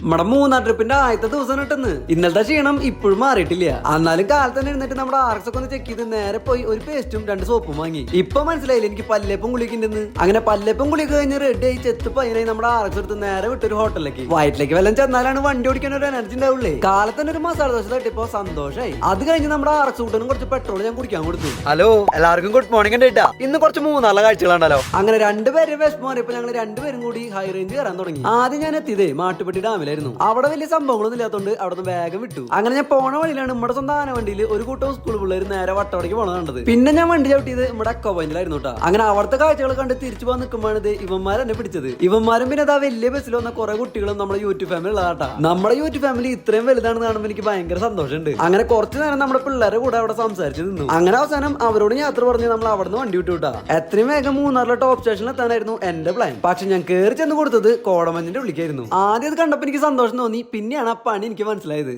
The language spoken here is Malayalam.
നമ്മുടെ മൂന്നാർ ട്രിപ്പിന്റെ ആദ്യത്തെ ദിവസം കിട്ടുന്നു. ഇന്നലത്തെ ക്ഷീണം ഇപ്പോഴും മാറിയിട്ടില്ല. എന്നാലും കാലത്ത് തന്നെ ഇരുന്നിട്ട് നമ്മുടെ ആർക്സ് ഒക്കെ ഒന്ന് ചെക്ക് ചെയ്ത് നേരെ പോയി ഒരു പേസ്റ്റും 2 സോപ്പും വാങ്ങി. ഇപ്പൊ മനസ്സിലായില്ല എനിക്ക് പല്ലേപ്പും കുളിക്കുന്നുണ്ടെന്ന്. അങ്ങനെ പല്ലേപ്പും കുളിക്ക് കഴിഞ്ഞ് റെഡി ആയി ചെത്ത് പയ്യനായി നമ്മുടെ ആർക്സ് എടുത്ത് നേരെ വിട്ടൊരു ഹോട്ടലിലേക്ക്. വയറ്റിലേക്ക് വല്ലതും ചെന്നാലാണ് വണ്ടി ഓടിക്കാൻ ഒരു എനർജി ഉണ്ടാവുള്ളേ. കാലത്ത് തന്നെ ഒരു മസാല ദോശ തട്ടിപ്പോ സന്തോഷമായി. അത് കഴിഞ്ഞ് നമ്മുടെ ആർക്സ് കൂട്ടനും കുറച്ച് പെട്രോൾ ഞാൻ കുടിക്കാൻ കൊടുത്തു. ഹലോ എല്ലാവർക്കും ഗുഡ് മോർണിംഗ് കേട്ടാ. ഇന്ന് കുറച്ച് മൂന്നാളെ കാഴ്ചകളുണ്ടല്ലോ. അങ്ങനെ രണ്ടുപേരും വിശപ്പ് മാറിയപ്പോ ഞങ്ങൾ രണ്ടുപേരും കൂടി ഹൈ റേഞ്ച് കയറാൻ തുടങ്ങി. ആദ്യം ഞാൻ എത്തിയതേ മാട്ടുപ്പെട്ടി ഡാമിലായിരുന്നു. അവിടെ വലിയ സംഭവങ്ങളൊന്നും ഇല്ലാത്തതുകൊണ്ട് അവിടെ നിന്ന് വേഗം വിട്ടു. അങ്ങനെ ഞാൻ പോണ വഴിയിലാണ് നമ്മുടെ സ്വന്തം ആന വണ്ടിയിൽ ഒരു കൂട്ടം സ്കൂൾ പിള്ളേർ നേരെ വട്ടവടയ്ക്ക് പോണത് കണ്ടത്. പിന്നെ ഞാൻ വണ്ടി ചവിട്ടിയത് നമ്മുടെ അക്കോ പോയിന്റിലായിരുന്നു കേട്ടോ. അങ്ങനെ അവിടുത്തെ കാഴ്ചകൾ കണ്ട് തിരിച്ചു പോകാൻ നിൽക്കുമ്പോഴാണ് ഇവന്മാർ എന്നെ പിടിച്ചത്. ഇവന്മാരും പിന്നെ അതാ വലിയ ബസ്സിൽ വന്ന കുറെ കുട്ടികളും നമ്മുടെ യൂട്യൂബ് ഫാമിലി ഉള്ളതാട്ടാ. നമ്മുടെ യൂട്യൂബ് ഫാമിലി ഇത്രയും വലുതാണെന്ന് കാണുമ്പോൾ എനിക്ക് ഭയങ്കര സന്തോഷമുണ്ട്. അങ്ങനെ കുറച്ചു നേരം നമ്മുടെ പിള്ളേരെ കൂടെ അവിടെ സംസാരിച്ച് നിന്നു. അങ്ങനെ അവസാനം അവരോട് യാത്ര പറഞ്ഞ് നമ്മൾ അവിടെ നിന്ന് വണ്ടി വിട്ടു വിട്ടാ. എത്രയും വേഗം മൂന്നാറിലെ ടോപ്പ് സ്റ്റേഷനിൽ എത്താനായിരുന്നു എന്റെ പ്ലാൻ. പക്ഷെ ഞാൻ കയറി ചെന്ന് കൊടുത്തത് കോടമഞ്ഞിന്റെ ഉള്ളിക്കായിരുന്നു. ആദ്യം അത് കണ്ടപ്പോ എനിക്ക് സന്തോഷം തോന്നി. പിന്നെയാണ് ആ പണി എനിക്ക് മനസ്സിലായത്.